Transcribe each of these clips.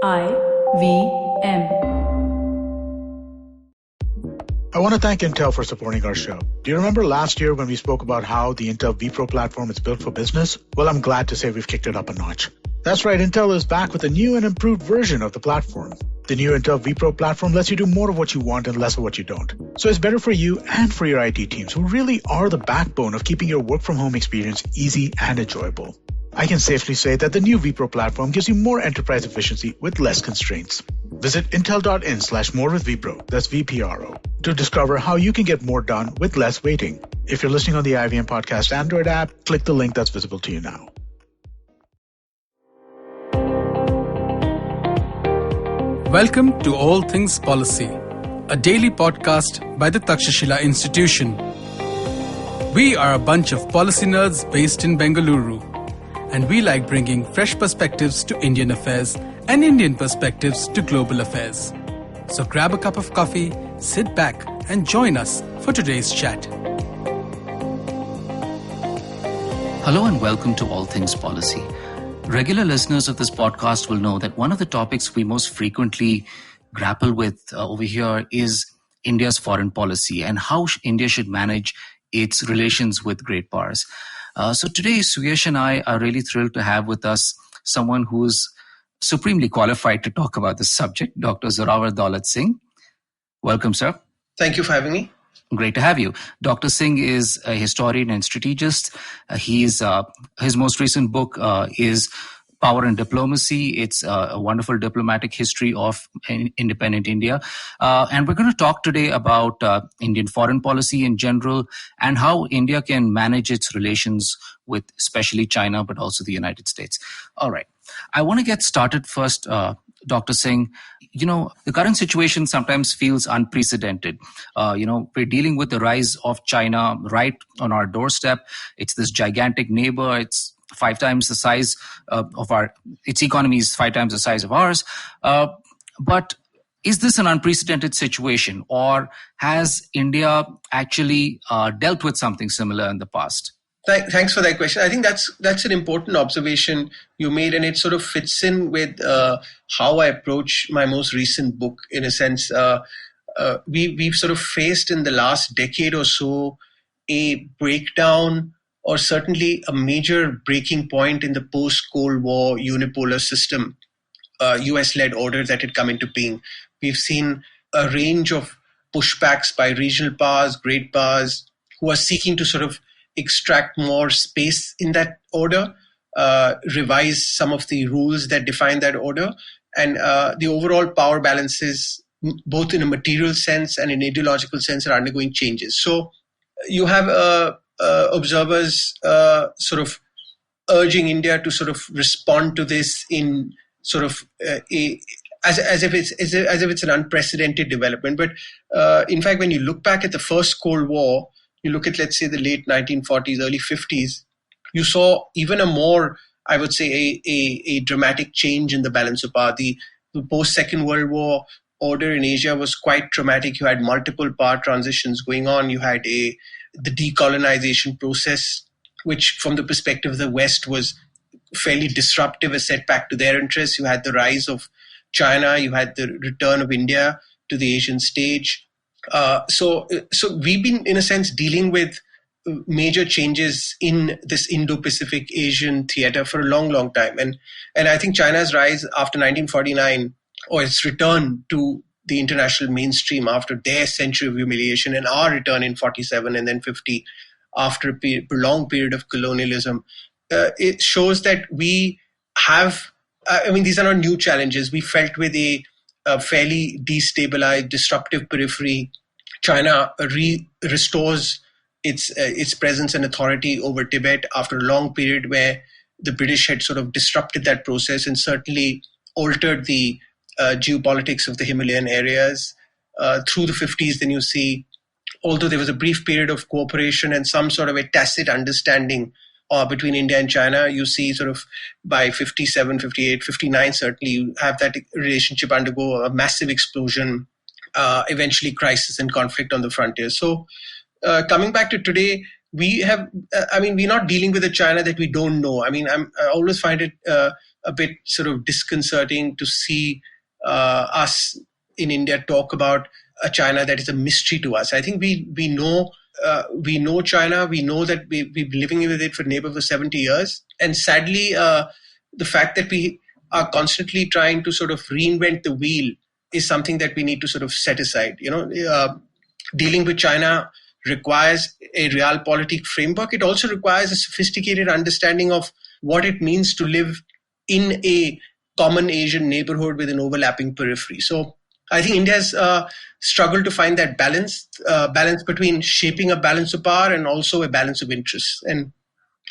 IVM. I want to thank Intel for supporting our show. Do you remember last year when we spoke about how the Intel vPro platform is built for business? Well, I'm glad to say we've kicked it up a notch. That's right, Intel is back with a new and improved version of the platform. The new Intel vPro platform lets you do more of what you want and less of what you don't. So it's better for you and for your IT teams, who really are the backbone of keeping your work-from-home experience easy and enjoyable. I can safely say that the new vPro platform gives you more enterprise efficiency with less constraints. Visit intel.in/morewithvpro, that's VPRO, to discover how you can get more done with less waiting. If you're listening on the IVM Podcast Android app, click the link that's visible to you now. Welcome to All Things Policy, a daily podcast by the Takshashila Institution. We are a bunch of policy nerds based in Bengaluru, and we like bringing fresh perspectives to Indian affairs and Indian perspectives to global affairs. So grab a cup of coffee, sit back, and join us for today's chat. Hello and welcome to All Things Policy. Regular listeners of this podcast will know that one of the topics we most frequently grapple with over here is India's foreign policy and how India should manage its relations with great powers. So today, Suyash and I are really thrilled to have with us someone who's supremely qualified to talk about this subject, Dr. Zorawar Daulet Singh. Welcome, sir. Thank you for having me. Great to have you. Dr. Singh is a historian and strategist. His most recent book is Power and Diplomacy. It's a wonderful diplomatic history of independent India. And we're going to talk today about Indian foreign policy in general and how India can manage its relations with especially China, but also the United States. All right. I want to get started first, Dr. Singh. You know, the current situation sometimes feels unprecedented. We're dealing with the rise of China right on our doorstep. It's this gigantic neighbor. It's 5 times the size its economy is 5 times the size of ours. But is this an unprecedented situation, or has India actually dealt with something similar in the past? Thanks for that question. I think that's an important observation you made, and it sort of fits in with how I approach my most recent book. In a sense, we've sort of faced in the last decade or so a breakdown, or certainly a major breaking point in the post-Cold War unipolar system, US-led order that had come into being. We've seen a range of pushbacks by regional powers, great powers, who are seeking to sort of extract more space in that order, revise some of the rules that define that order, and the overall power balances, both in a material sense and in ideological sense, are undergoing changes. So you have observers sort of urging India to sort of respond to this in sort of as if it's an unprecedented development. But in fact, when you look back at the first Cold War, you look at, let's say, the late 1940s, early 50s, you saw even a more, I would say, a dramatic change in the balance of power. The post-Second World War order in Asia was quite dramatic. You had multiple power transitions going on. You had the decolonization process, which from the perspective of the West was fairly disruptive, a setback to their interests. You had the rise of China. You had the return of India to the Asian stage. So we've been, in a sense, dealing with major changes in this Indo-Pacific Asian theater for a long, long time. And I think China's rise after 1949, or its return to the international mainstream after their century of humiliation, and our return in 47 and then 50 after a prolonged period of colonialism, it shows that we have, these are not new challenges. We felt with a fairly destabilized, disruptive periphery. China restores its presence and authority over Tibet after a long period where the British had sort of disrupted that process and certainly altered the geopolitics of the Himalayan areas. Through the 50s, then you see, although there was a brief period of cooperation and some sort of a tacit understanding between India and China, you see sort of by 57, 58, 59, certainly you have that relationship undergo a massive explosion, eventually crisis and conflict on the frontier. So coming back to today, we have, we're not dealing with a China that we don't know. I always find it a bit sort of disconcerting to see us in India talk about a China that is a mystery to us. I think we know China. We know that we've been living with it for 70 years. And sadly, the fact that we are constantly trying to sort of reinvent the wheel is something that we need to sort of set aside. Dealing with China requires a realpolitik framework. It also requires a sophisticated understanding of what it means to live in a common Asian neighborhood with an overlapping periphery. So I think India has struggled to find that balance between shaping a balance of power and also a balance of interests. And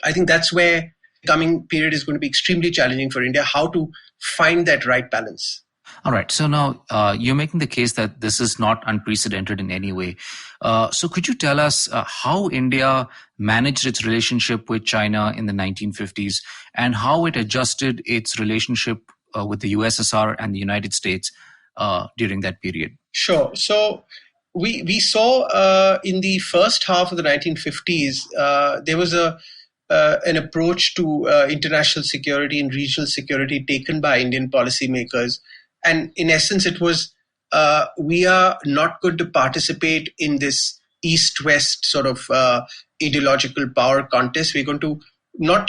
I think that's where the coming period is going to be extremely challenging for India, how to find that right balance. All right. So now you're making the case that this is not unprecedented in any way. So could you tell us how India managed its relationship with China in the 1950s and how it adjusted its relationship with the USSR and the United States during that period? Sure. So we saw in the first half of the 1950s, there was an approach to international security and regional security taken by Indian policymakers. And in essence, it was, we are not going to participate in this East-West sort of ideological power contest. We're not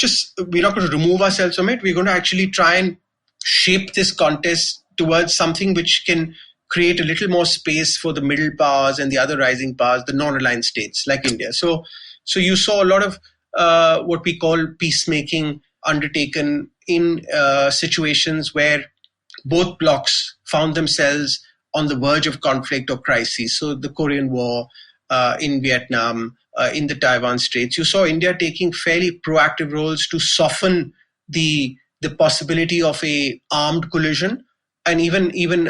going to remove ourselves from it. We're going to actually try and shape this contest towards something which can create a little more space for the middle powers and the other rising powers, the non-aligned states like India. So you saw a lot of what we call peacemaking undertaken in situations where both blocs found themselves on the verge of conflict or crisis. So the Korean War, in Vietnam, in the Taiwan Straits, you saw India taking fairly proactive roles to soften the possibility of a armed collision and even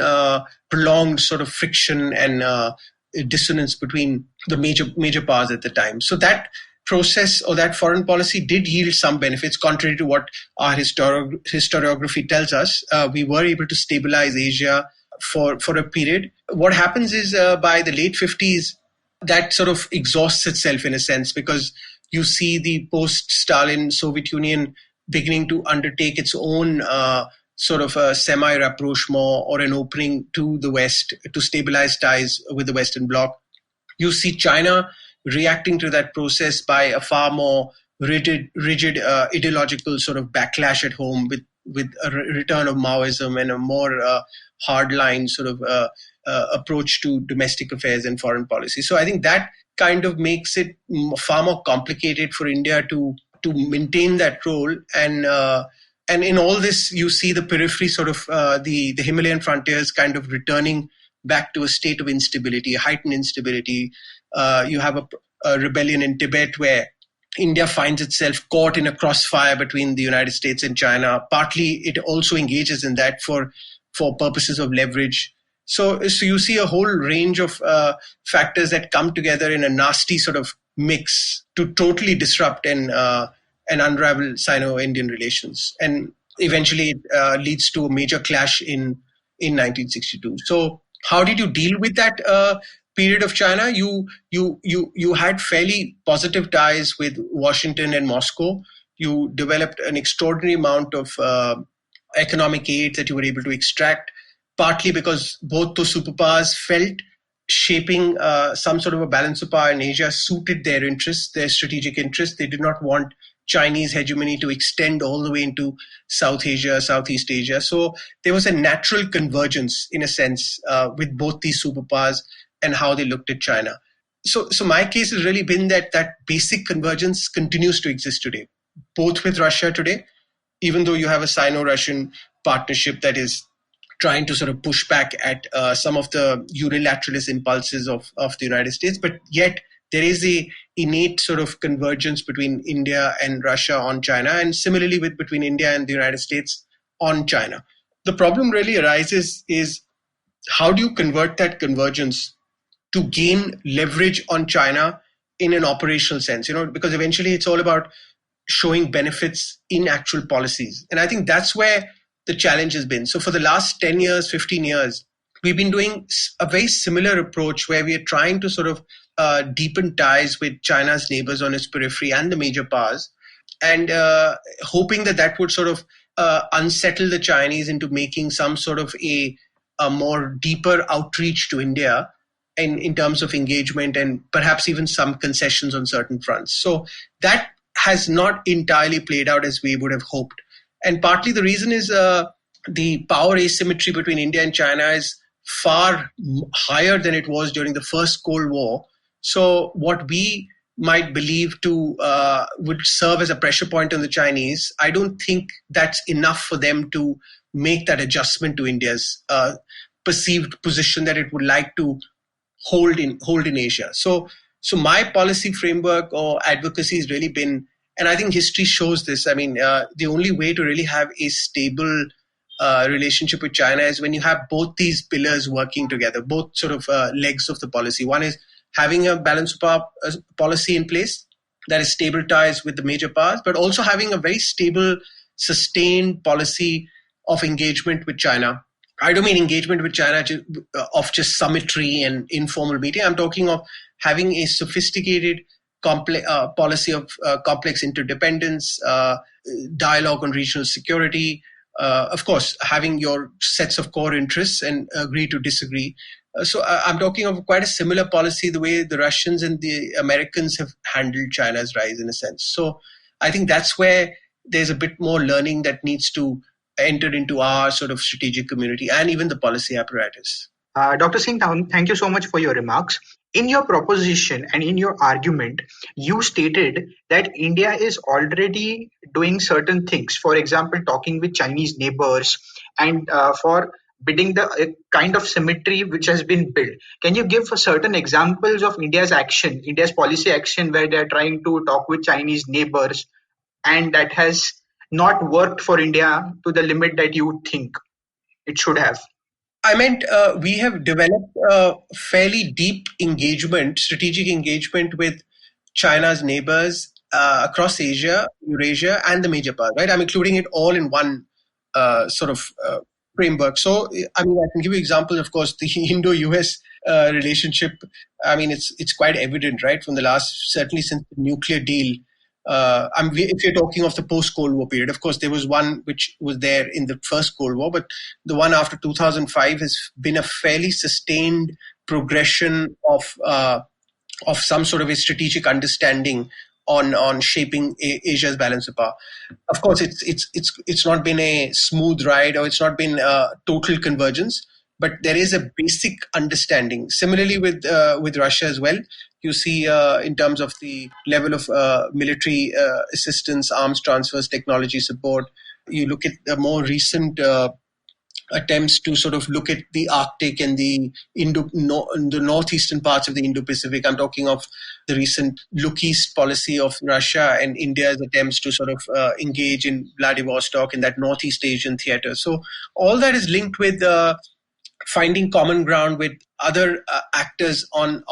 prolonged sort of friction and dissonance between the major powers at the time. So that process or that foreign policy did yield some benefits, contrary to what our historiography tells us. We were able to stabilize Asia for a period. What happens is by the late 50s, that sort of exhausts itself in a sense, because you see the post-Stalin Soviet Union beginning to undertake its own sort of a semi-rapprochement or an opening to the West to stabilize ties with the Western Bloc. You see China reacting to that process by a far more rigid ideological sort of backlash at home with a return of Maoism and a more hardline sort of approach to domestic affairs and foreign policy. So I think that kind of makes it far more complicated for India to maintain that role. And in all this, you see the periphery sort of the Himalayan frontiers kind of returning back to a state of instability, heightened instability. You have a rebellion in Tibet where India finds itself caught in a crossfire between the United States and China. Partly, it also engages in that for purposes of leverage. So you see a whole range of factors that come together in a nasty sort of mix to totally disrupt and unravel Sino-Indian relations. And eventually it leads to a major clash in 1962. So how did you deal with that period of China? You had fairly positive ties with Washington and Moscow. You developed an extraordinary amount of economic aid that you were able to extract, partly because both those superpowers felt shaping some sort of a balance of power in Asia suited their interests, their strategic interests. They did not want Chinese hegemony to extend all the way into South Asia, Southeast Asia. So there was a natural convergence, in a sense, with both these superpowers and how they looked at China. So my case has really been that basic convergence continues to exist today, both with Russia today, even though you have a Sino-Russian partnership that is trying to sort of push back at some of the unilateralist impulses of the United States, but yet there is a innate sort of convergence between India and Russia on China, and similarly between India and the United States on China. The problem really arises is how do you convert that convergence to gain leverage on China in an operational sense, because eventually it's all about showing benefits in actual policies. And I think that's where the challenge has been. So for the last 10 years, 15 years, we've been doing a very similar approach where we are trying to sort of deepen ties with China's neighbors on its periphery and the major powers, and hoping that would sort of unsettle the Chinese into making some sort of a more deeper outreach to India in terms of engagement and perhaps even some concessions on certain fronts. So that has not entirely played out as we would have hoped. And partly the reason is the power asymmetry between India and China is far higher than it was during the first Cold War. So what we might believe to would serve as a pressure point on the Chinese, I don't think that's enough for them to make that adjustment to India's perceived position that it would like to hold in Asia. So my policy framework or advocacy has really been, and I think history shows this. I mean, the only way to really have a stable relationship with China is when you have both these pillars working together, both sort of legs of the policy. One is having a balanced power policy in place that is stable ties with the major powers, but also having a very stable, sustained policy of engagement with China. I don't mean engagement with China of just summitry and informal meeting. I'm talking of having a sophisticated policy of complex interdependence, dialogue on regional security, of course, having your sets of core interests and agree to disagree. So I'm talking of quite a similar policy, the way the Russians and the Americans have handled China's rise in a sense. So I think that's where there's a bit more learning that needs to enter into our sort of strategic community and even the policy apparatus. Dr. Singh, thank you so much for your remarks. In your proposition and in your argument, you stated that India is already doing certain things. For example, talking with Chinese neighbors and for bidding the kind of symmetry which has been built. Can you give certain examples of India's action, India's policy action where they are trying to talk with Chinese neighbors and that has not worked for India to the limit that you think it should have? I meant we have developed a fairly deep engagement, strategic engagement with China's neighbors across Asia, Eurasia, and the major powers, right? I'm including it all in one sort of framework. So, I mean, I can give you examples, of course, the Indo-US relationship. I mean, it's quite evident, right? From the last, certainly since the nuclear deal. If you're talking of the post-Cold War period, of course, there was one which was there in the first Cold War, but the one after 2005 has been a fairly sustained progression of some sort of a strategic understanding on shaping Asia's balance of power. Of course, it's not been a smooth ride, or it's not been total convergence, but there is a basic understanding. Similarly with Russia as well, you see in terms of the level of military assistance, arms transfers, technology support. You look at the more recent attempts to sort of look at the Arctic and the northeastern parts of the Indo-Pacific. I'm talking of the recent Look East policy of Russia and India's attempts to sort of engage in Vladivostok in that Northeast Asian theater. So all that is linked with finding common ground with other actors on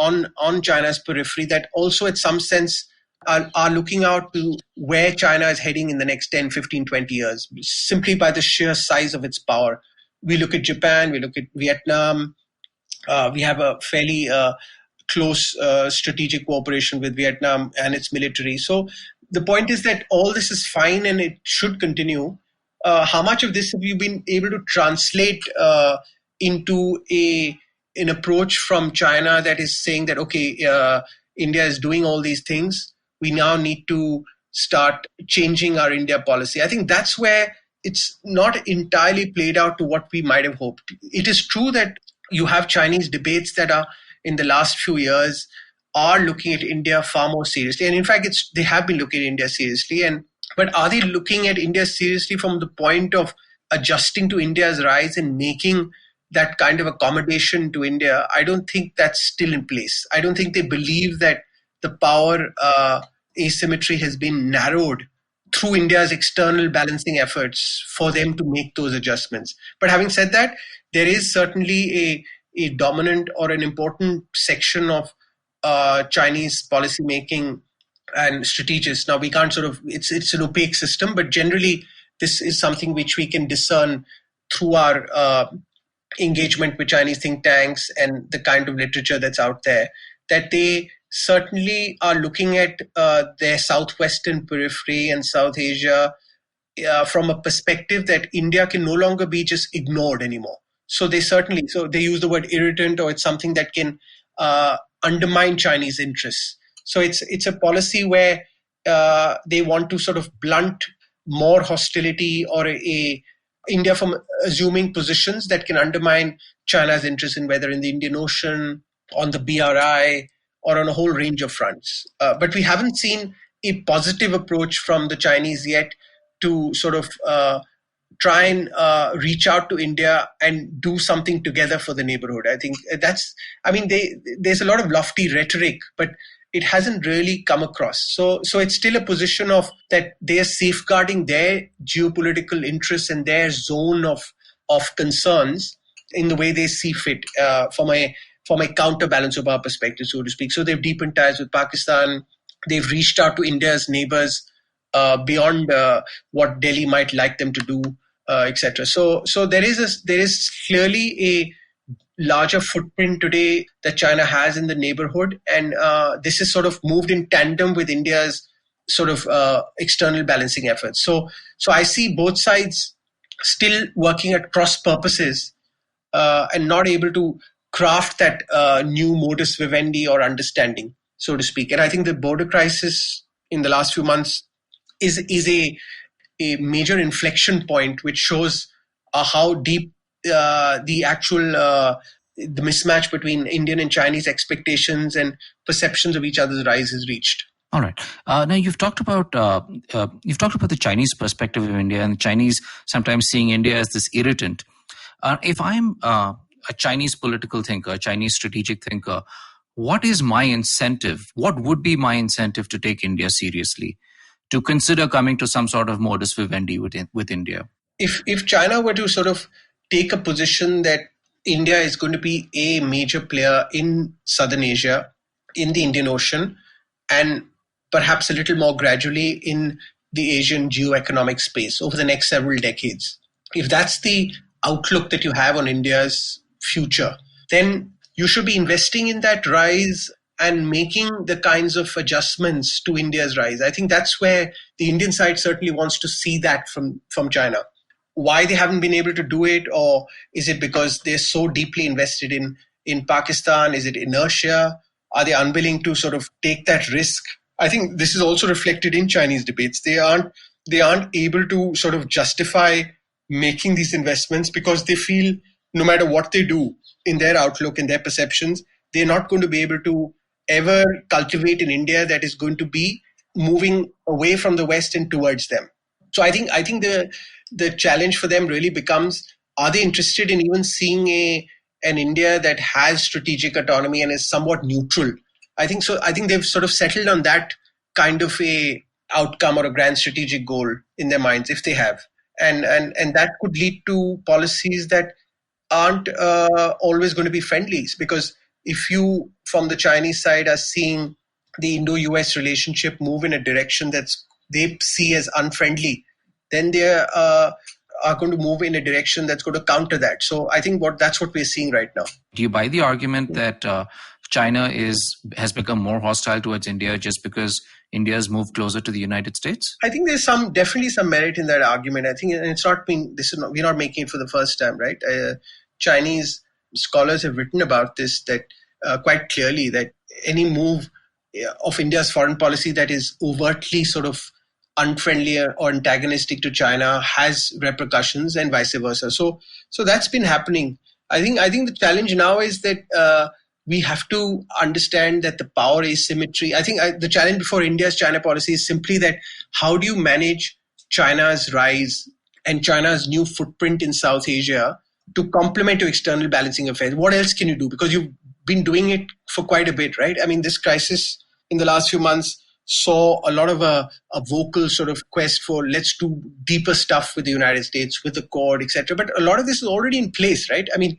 China's periphery that also at some sense are looking out to where China is heading in the next 10, 15, 20 years, simply by the sheer size of its power. We look at Japan, we look at Vietnam. We have a fairly close strategic cooperation with Vietnam and its military. So the point is that all this is fine and it should continue. How much of this have you been able to translate into an approach from China that is saying that, okay, India is doing all these things, we now need to start changing our India policy? I think that's where it's not entirely played out to what we might have hoped. It is true that you have Chinese debates that are in the last few years are looking at India far more seriously. And in fact, they have been looking at India seriously. But are they looking at India seriously from the point of adjusting to India's rise and making that kind of accommodation to India? I don't think that's still in place. I don't think they believe that the power asymmetry has been narrowed through India's external balancing efforts for them to make those adjustments. But having said that, there is certainly a dominant or an important section of Chinese policymaking and strategists. Now, we can't sort of, it's an opaque system, but generally this is something which we can discern through our engagement with Chinese think tanks and the kind of literature that's out there, that they certainly are looking at their southwestern periphery and South Asia from a perspective that India can no longer be just ignored anymore. So they use the word irritant, or it's something that can undermine Chinese interests. So it's a policy where they want to sort of blunt more hostility or a India from assuming positions that can undermine China's interest in whether in the Indian Ocean, on the BRI, or on a whole range of fronts. But we haven't seen a positive approach from the Chinese yet to sort of try and reach out to India and do something together for the neighborhood. I think there's a lot of lofty rhetoric, but it hasn't really come across. So it's still a position of that they are safeguarding their geopolitical interests and their zone of concerns in the way they see fit from a counterbalance of our perspective, so to speak. So they've deepened ties with Pakistan. They've reached out to India's neighbors beyond what Delhi might like them to do, etc. So there is clearly a larger footprint today that China has in the neighborhood, and this is sort of moved in tandem with India's sort of external balancing efforts. So I see both sides still working at cross purposes and not able to craft that new modus vivendi or understanding, so to speak. And I think the border crisis in the last few months is a major inflection point, which shows how deep the actual the mismatch between Indian and Chinese expectations and perceptions of each other's rise has reached. All right. Now you've talked about the Chinese perspective of India, and the Chinese sometimes seeing India as this irritant. If I'm a Chinese political thinker, a Chinese strategic thinker, what is my incentive? What would be my incentive to take India seriously, to consider coming to some sort of modus vivendi with India? If China were to sort of take a position that India is going to be a major player in Southern Asia, in the Indian Ocean, and perhaps a little more gradually in the Asian geoeconomic space over the next several decades, if that's the outlook that you have on India's future, then you should be investing in that rise and making the kinds of adjustments to India's rise. I think that's where the Indian side certainly wants to see that from China. Why they haven't been able to do it, or is it because they're so deeply invested in Pakistan? Is it inertia? Are they unwilling to sort of take that risk? I think this is also reflected in Chinese debates. They aren't able to sort of justify making these investments because they feel no matter what they do in their outlook and their perceptions, they're not going to be able to ever cultivate an India that is going to be moving away from the West and towards them. So I think the challenge for them really becomes, are they interested in even seeing an India that has strategic autonomy and is somewhat neutral? I think so. I think they've sort of settled on that kind of a outcome or a grand strategic goal in their minds, if they have. And that could lead to policies that aren't always going to be friendly, because if you, from the Chinese side, are seeing the Indo-US relationship move in a direction that's they see as unfriendly, then they are going to move in a direction that's going to counter that. So I think that's what we're seeing right now. Do you buy the argument that China has become more hostile towards India just because India has moved closer to the United States? I think there's definitely some merit in that argument. I think, and it's not being, we're not making it for the first time, right? Chinese scholars have written about this, that quite clearly, that any move of India's foreign policy that is overtly sort of unfriendly or antagonistic to China has repercussions, and vice versa. So that's been happening. I think the challenge now is that we have to understand that the power asymmetry. I think the challenge before India's China policy is simply that how do you manage China's rise and China's new footprint in South Asia to complement your external balancing affairs? What else can you do? Because you've been doing it for quite a bit, right? I mean, this crisis in the last few months saw a lot of a vocal sort of quest for let's do deeper stuff with the United States, with the Quad, etc. But a lot of this is already in place, right? I mean,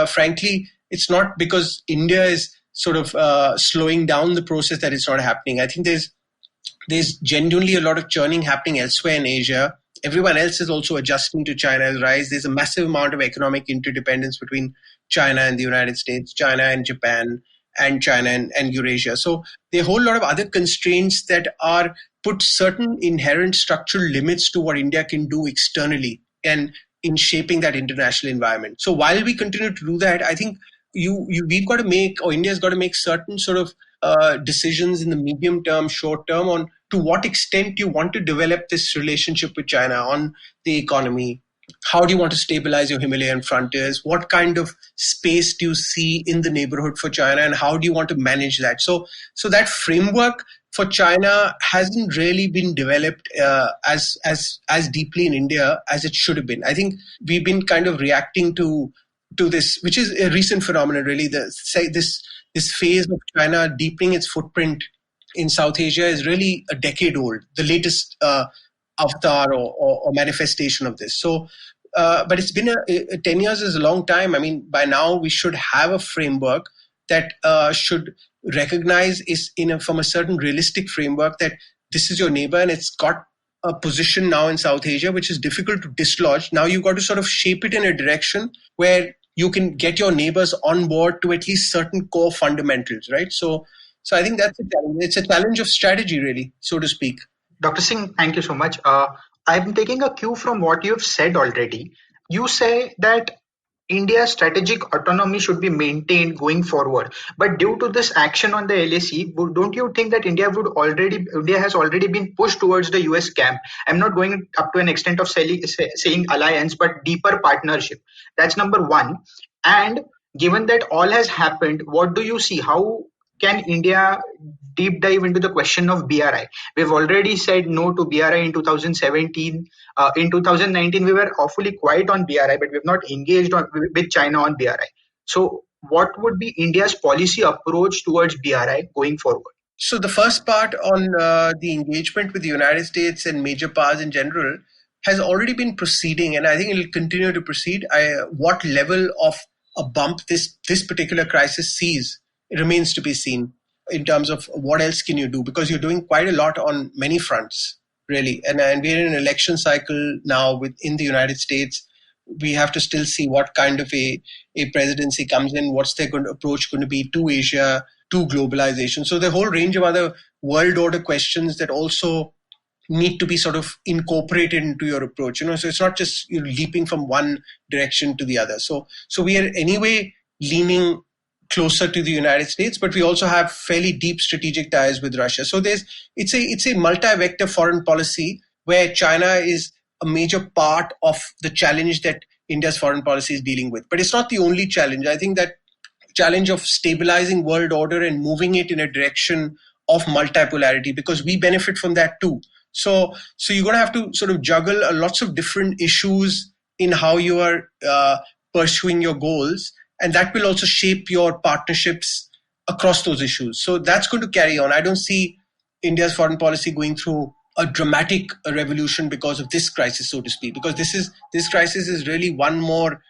frankly, it's not because India is sort of slowing down the process that it's not happening. I think there's genuinely a lot of churning happening elsewhere in Asia. Everyone else is also adjusting to China's rise. There's a massive amount of economic interdependence between China and the United States, China and Japan, and China and Eurasia. So there are a whole lot of other constraints that are put certain inherent structural limits to what India can do externally and in shaping that international environment. So while we continue to do that, I think we've got to make, or India's got to make certain sort of decisions in the medium term, short term, on to what extent you want to develop this relationship with China on the economy. How do you want to stabilize your Himalayan frontiers? What kind of space do you see in the neighborhood for China, and how do you want to manage that? So that framework for China hasn't really been developed as deeply in India as it should have been. I think we've been kind of reacting to this, which is a recent phenomenon, really. This phase of China deepening its footprint in South Asia is really a decade old. The latest avatar or manifestation of this. So, but it's been 10 years is a long time. I mean, by now we should have a framework that should recognize from a certain realistic framework that this is your neighbor and it's got a position now in South Asia which is difficult to dislodge. Now you've got to sort of shape it in a direction where you can get your neighbors on board to at least certain core fundamentals, right? So I think that's a challenge. It's a challenge of strategy, really, so to speak. Dr. Singh, thank you so much. I'm taking a cue from what you've said already. You say that India's strategic autonomy should be maintained going forward. But due to this action on the LAC, don't you think that India has already been pushed towards the US camp? I'm not going up to an extent of saying alliance, but deeper partnership. That's number one. And given that all has happened, what do you see? How can India deep dive into the question of BRI? We've already said no to BRI in 2017. In 2019, we were awfully quiet on BRI, but we've not engaged with China on BRI. So what would be India's policy approach towards BRI going forward? So the first part on the engagement with the United States and major powers in general has already been proceeding, and I think it will continue to proceed. What level of a bump this particular crisis sees, it remains to be seen in terms of what else can you do, because you're doing quite a lot on many fronts, really. And we're in an election cycle now in the United States. We have to still see what kind of a presidency comes in, what's their approach going to be to Asia, to globalization. So the whole range of other world order questions that also need to be sort of incorporated into your approach. So it's not just you're leaping from one direction to the other. So we are anyway leaning closer to the United States, but we also have fairly deep strategic ties with Russia. So it's a multi-vector foreign policy where China is a major part of the challenge that India's foreign policy is dealing with. But it's not the only challenge. I think that challenge of stabilizing world order and moving it in a direction of multipolarity, because we benefit from that too. So you're going to have to sort of juggle lots of different issues in how you are pursuing your goals. And that will also shape your partnerships across those issues. So that's going to carry on. I don't see India's foreign policy going through a dramatic revolution because of this crisis, so to speak, because this crisis is really one more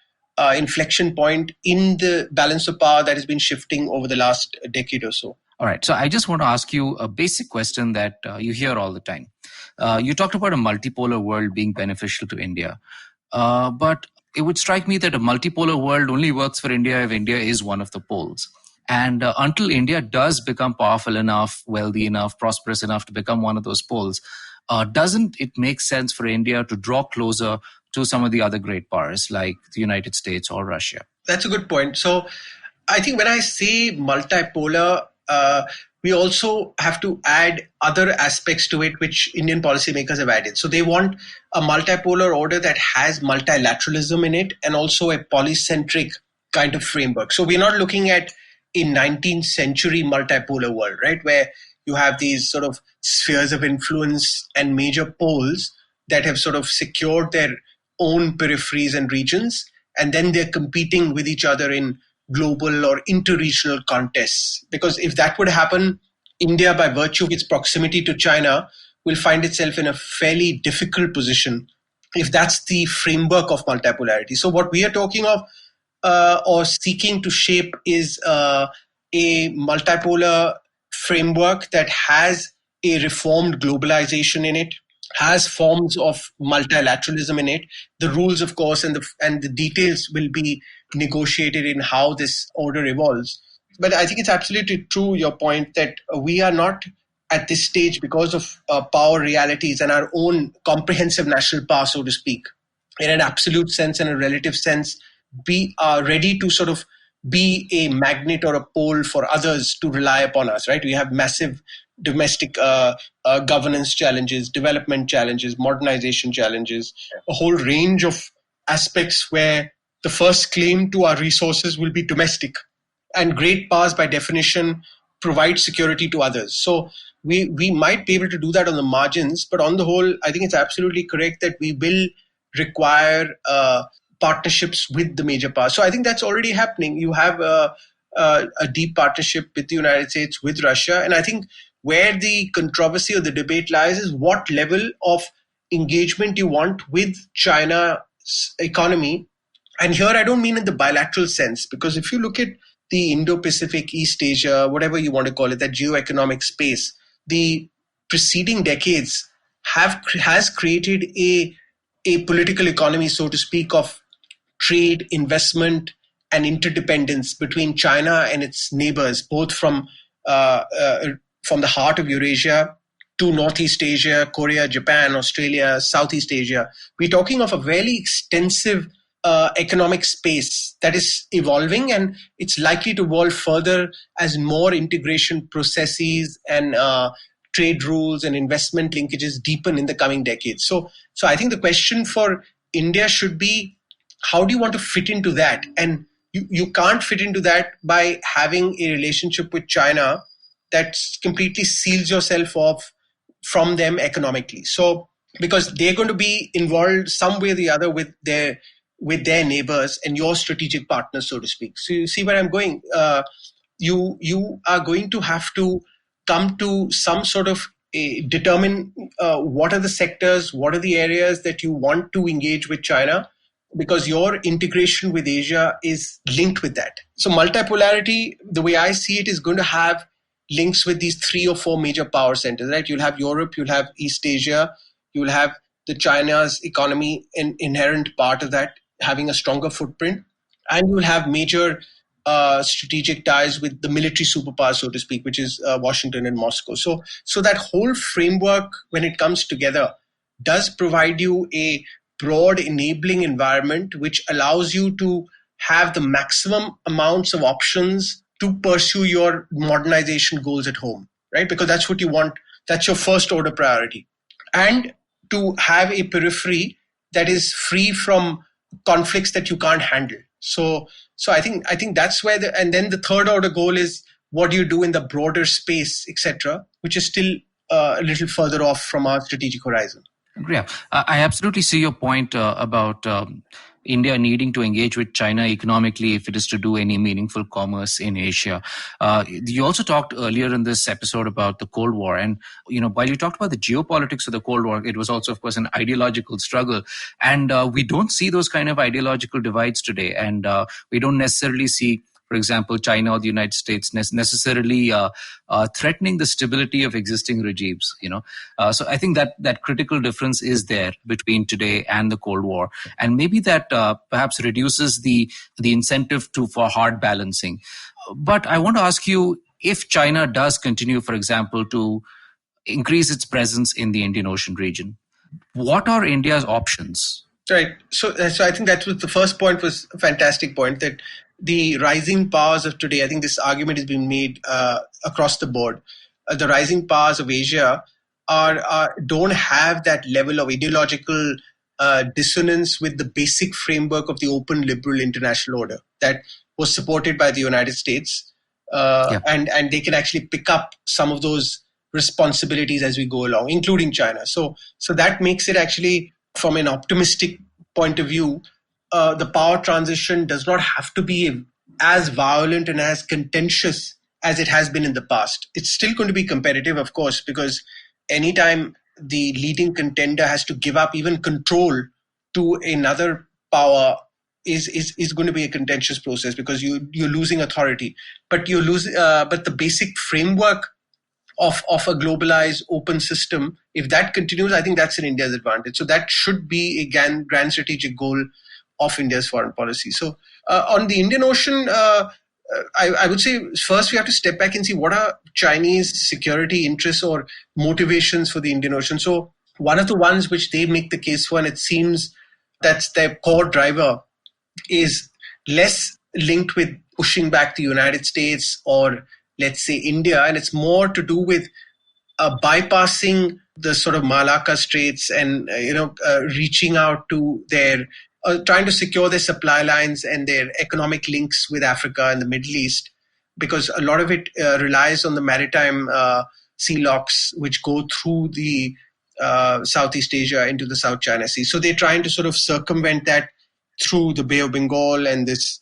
inflection point in the balance of power that has been shifting over the last decade or so. All right. So I just want to ask you a basic question that you hear all the time. You talked about a multipolar world being beneficial to India, but it would strike me that a multipolar world only works for India if India is one of the poles. And until India does become powerful enough, wealthy enough, prosperous enough to become one of those poles, doesn't it make sense for India to draw closer to some of the other great powers like the United States or Russia? That's a good point. So I think when I say multipolar, we also have to add other aspects to it which Indian policymakers have added. So they want a multipolar order that has multilateralism in it and also a polycentric kind of framework. So we're not looking at a 19th century multipolar world, right, where you have these sort of spheres of influence and major poles that have sort of secured their own peripheries and regions, and then they're competing with each other in global or interregional contests. Because if that would happen, India, by virtue of its proximity to China, will find itself in a fairly difficult position if that's the framework of multipolarity. So what we are talking of or seeking to shape is a multipolar framework that has a reformed globalization in it, has forms of multilateralism in it. The rules, of course, and the details will be negotiated in how this order evolves. But I think it's absolutely true, your point, that we are not at this stage, because of power realities and our own comprehensive national power, so to speak, in an absolute sense and a relative sense, be ready to sort of be a magnet or a pole for others to rely upon us, right? We have massive domestic governance challenges, development challenges, modernization challenges, a whole range of aspects where the first claim to our resources will be domestic. And great powers, by definition, provide security to others. So we might be able to do that on the margins, but on the whole, I think it's absolutely correct that we will require partnerships with the major powers. So I think that's already happening. You have a deep partnership with the United States, with Russia. And I think where the controversy or the debate lies is what level of engagement you want with China's economy. And here I don't mean in the bilateral sense, because if you look at the Indo-Pacific, East Asia, whatever you want to call it, that geoeconomic space, the preceding decades has created a political economy, so to speak, of trade, investment, and interdependence between China and its neighbors, both from the heart of Eurasia to Northeast Asia, Korea, Japan, Australia, Southeast Asia. We're talking of a very extensive economic space that is evolving, and it's likely to evolve further as more integration processes and trade rules and investment linkages deepen in the coming decades. So I think the question for India should be, how do you want to fit into that? And you can't fit into that by having a relationship with China that completely seals yourself off from them economically. So because they're going to be involved some way or the other with their neighbors and your strategic partners, so to speak. So you see where I'm going. You are going to have to come to some sort of determine what are the sectors, what are the areas that you want to engage with China, because your integration with Asia is linked with that. So multipolarity, the way I see it, is going to have links with these 3 or 4 major power centers, right? You'll have Europe, you'll have East Asia, you'll have the China's economy, an inherent part of that, having a stronger footprint, and you'll have major strategic ties with the military superpowers, so to speak, which is Washington and Moscow. So that whole framework, when it comes together, does provide you a broad enabling environment which allows you to have the maximum amounts of options to pursue your modernization goals at home, right? Because that's what you want. That's your first order priority. And to have a periphery that is free from conflicts that you can't handle. So I think that's where and then the third order goal is, what do you do in the broader space, etc., which is still a little further off from our strategic horizon. Yeah, I absolutely see your point about India needing to engage with China economically if it is to do any meaningful commerce in Asia. You also talked earlier in this episode about the Cold War. And, while you talked about the geopolitics of the Cold War, it was also, of course, an ideological struggle. And we don't see those kind of ideological divides today. And we don't necessarily see, for example, China or the United States necessarily threatening the stability of existing regimes. So I think that critical difference is there between today and the Cold War, and maybe that perhaps reduces the incentive for hard balancing. But I want to ask you, if China does continue, for example, to increase its presence in the Indian Ocean region, what are India's options? Right. So I think that was the first point, was a fantastic point, that the rising powers of today, I think this argument has been made across the board. The rising powers of Asia don't have that level of ideological dissonance with the basic framework of the open liberal international order that was supported by the United States. And they can actually pick up some of those responsibilities as we go along, including China. So that makes it actually, from an optimistic point of view, the power transition does not have to be as violent and as contentious as it has been in the past. It's still going to be competitive, of course, because anytime the leading contender has to give up even control to another power is going to be a contentious process, because you're losing authority. But but the basic framework of a globalized open system, if that continues, I think that's in India's advantage. So that should be a grand strategic goal of India's foreign policy. So on the Indian Ocean, I would say first we have to step back and see what are Chinese security interests or motivations for the Indian Ocean. So one of the ones which they make the case for, and it seems that's their core driver, is less linked with pushing back the United States or let's say India, and it's more to do with bypassing the sort of Malacca Straits and reaching out to their trying to secure their supply lines and their economic links with Africa and the Middle East, because a lot of it relies on the maritime sea locks which go through the Southeast Asia into the South China Sea. So they're trying to sort of circumvent that through the Bay of Bengal and this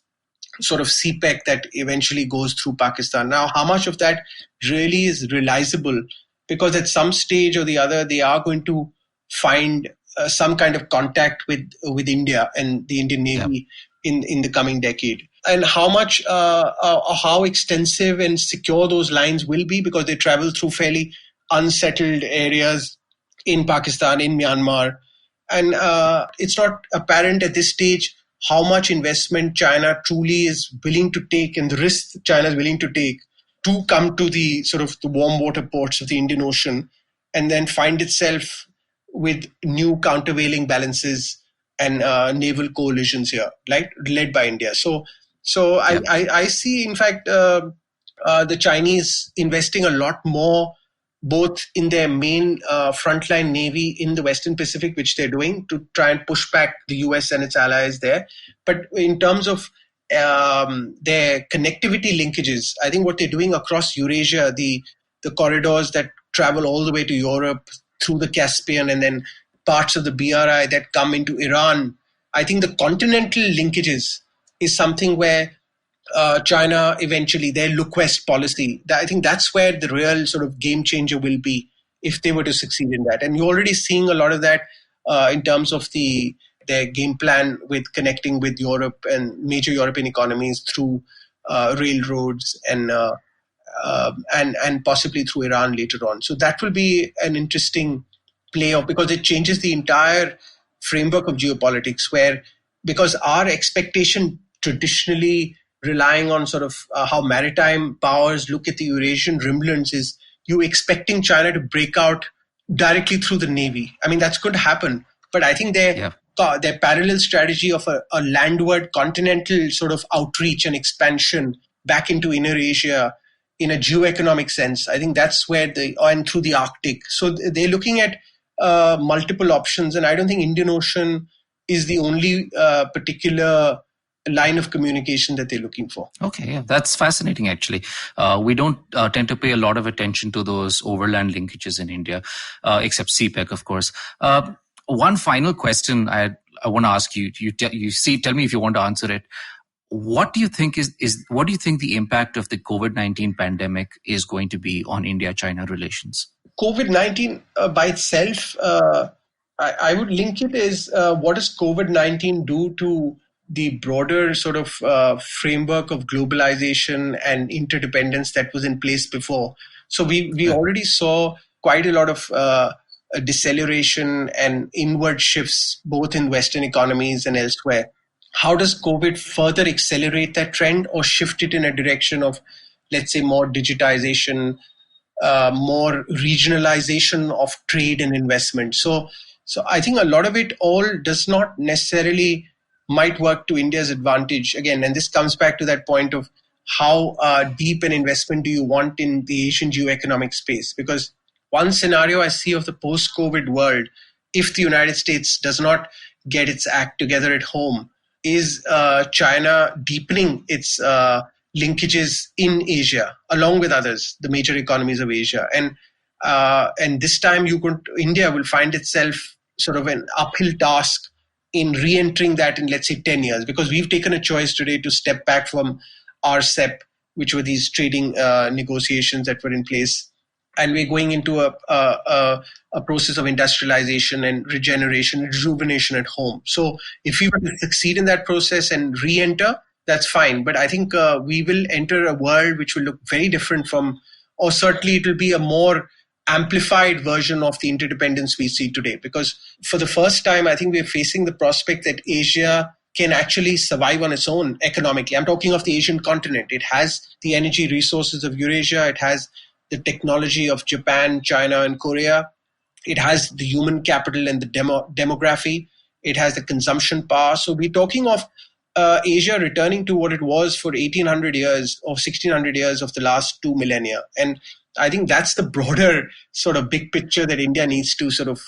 sort of CPEC that eventually goes through Pakistan. Now, how much of that really is realizable? Because at some stage or the other, they are going to find some kind of contact with India and the Indian Navy in the coming decade. And how much, how extensive and secure those lines will be, because they travel through fairly unsettled areas in Pakistan, in Myanmar. And it's not apparent at this stage how much investment China truly is willing to take and the risks China is willing to take to come to the sort of the warm water ports of the Indian Ocean and then find itself with new countervailing balances and naval coalitions here, like led by India. So I see, in fact, the Chinese investing a lot more both in their main frontline navy in the Western Pacific, which they're doing to try and push back the US and its allies there. But in terms of their connectivity linkages, I think what they're doing across Eurasia, the corridors that travel all the way to Europe through the Caspian and then parts of the BRI that come into Iran, I think the continental linkages is something where China eventually, their look west policy, I think that's where the real sort of game changer will be if they were to succeed in that. And you're already seeing a lot of that in terms of their game plan with connecting with Europe and major European economies through railroads and possibly through Iran later on. So that will be an interesting play off, because it changes the entire framework of geopolitics, where because our expectation traditionally relying on sort of how maritime powers look at the Eurasian rimlands is you expecting China to break out directly through the Navy. I mean, that's going to happen. But I think their parallel strategy of a landward continental sort of outreach and expansion back into inner Asia in a geoeconomic sense, I think that's where and through the Arctic. So they're looking at multiple options. And I don't think Indian Ocean is the only particular line of communication that they're looking for. Okay, yeah, that's fascinating, actually. We don't tend to pay a lot of attention to those overland linkages in India, except CPEC, of course. One final question I want to ask you. Tell me if you want to answer it. What do you think what do you think the impact of the COVID-19 pandemic is going to be on India-China relations? COVID-19 by itself, I would link it as what does COVID-19 do to the broader sort of framework of globalization and interdependence that was in place before. So we already saw quite a lot of deceleration and inward shifts both in Western economies and elsewhere. How does COVID further accelerate that trend or shift it in a direction of, let's say, more digitization, more regionalization of trade and investment? So I think a lot of it all does not necessarily might work to India's advantage again. And this comes back to that point of how deep an investment do you want in the Asian geoeconomic space? Because one scenario I see of the post-COVID world, if the United States does not get its act together at home, is China deepening its linkages in Asia, along with others, the major economies of Asia. And this time India will find itself sort of an uphill task in re-entering that in, let's say, 10 years, because we've taken a choice today to step back from RCEP, which were these trading negotiations that were in place. And we're going into a process of industrialization and regeneration, rejuvenation at home. So if we were to succeed in that process and re-enter, that's fine. But I think we will enter a world which will look very different from, or certainly it will be a more amplified version of the interdependence we see today. Because for the first time, I think we're facing the prospect that Asia can actually survive on its own economically. I'm talking of the Asian continent. It has the energy resources of Eurasia. It has the technology of Japan, China, and Korea. It has the human capital and the demography. It has the consumption power. So we're talking of Asia returning to what it was for 1800 years or 1600 years of the last 2 millennia. And I think that's the broader sort of big picture that India needs to sort of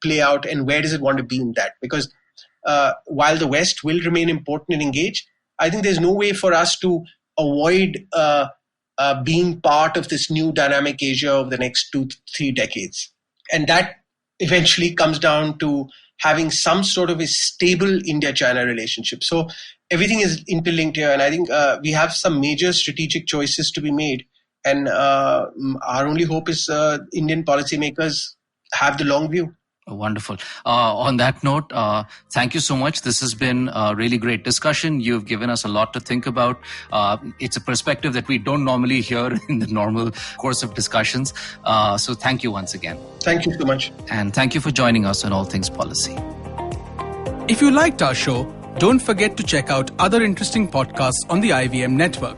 play out. And where does it want to be in that? Because while the West will remain important and engaged, I think there's no way for us to avoid being part of this new dynamic Asia over the next 2-3 decades. And that eventually comes down to having some sort of a stable India-China relationship. So everything is interlinked here. And I think we have some major strategic choices to be made. And our only hope is Indian policymakers have the long view. Wonderful. On that note, thank you so much. This has been a really great discussion. You've given us a lot to think about. It's a perspective that we don't normally hear in the normal course of discussions. So thank you once again. Thank you so much. And thank you for joining us on All Things Policy. If you liked our show, don't forget to check out other interesting podcasts on the IVM network.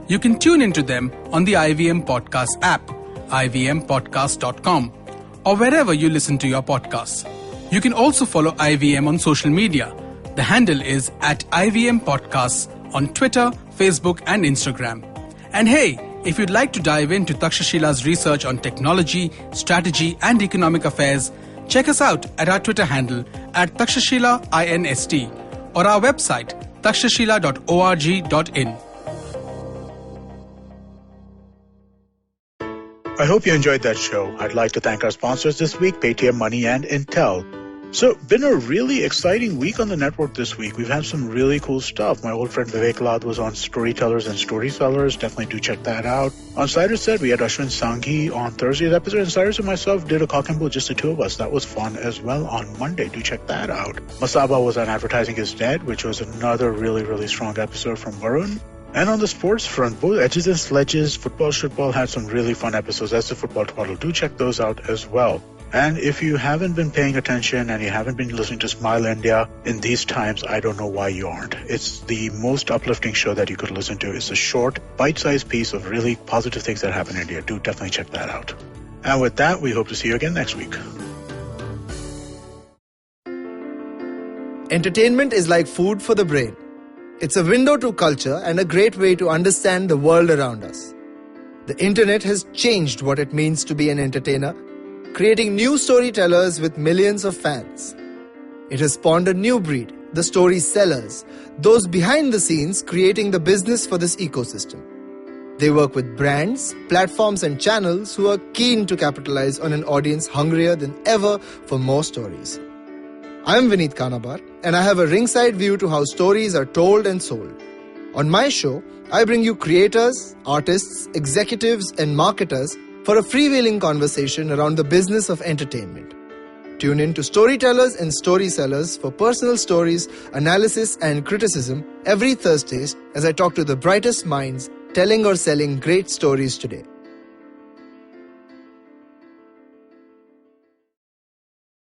You can tune into them on the IVM Podcast app, ivmpodcast.com, or wherever you listen to your podcasts. You can also follow IVM on social media. The handle is @IVM Podcasts on Twitter, Facebook, and Instagram. And hey, if you'd like to dive into Takshashila's research on technology, strategy, and economic affairs, check us out at our Twitter handle @TakshashilaINST or our website takshashila.org.in. I hope you enjoyed that show. I'd like to thank our sponsors this week, Paytm Money and Intel. So, been a really exciting week on the network this week. We've had some really cool stuff. My old friend Vivek Lad was on Storytellers and Story Sellers. Definitely do check that out. On Cyrus Said, we had Ashwin Sanghi on Thursday's episode, and Cyrus and myself did a cock and bull, just the two of us. That was fun as well on Monday. Do check that out. Masaba was on Advertising is Dead, which was another really, really strong episode from Varun. And on the sports front, both Edges and Sledges, Football Shitball had some really fun episodes. That's the Football Twaddle. Do check those out as well. And if you haven't been paying attention and you haven't been listening to Smile India in these times, I don't know why you aren't. It's the most uplifting show that you could listen to. It's a short, bite-sized piece of really positive things that happen in India. Do definitely check that out. And with that, we hope to see you again next week. Entertainment is like food for the brain. It's a window to culture and a great way to understand the world around us. The internet has changed what it means to be an entertainer, creating new storytellers with millions of fans. It has spawned a new breed, the story sellers, those behind the scenes creating the business for this ecosystem. They work with brands, platforms and channels who are keen to capitalize on an audience hungrier than ever for more stories. I'm Vineet Kanabar, and I have a ringside view to how stories are told and sold. On my show, I bring you creators, artists, executives, and marketers for a freewheeling conversation around the business of entertainment. Tune in to Storytellers and Story Sellers for personal stories, analysis, and criticism every Thursdays as I talk to the brightest minds telling or selling great stories today.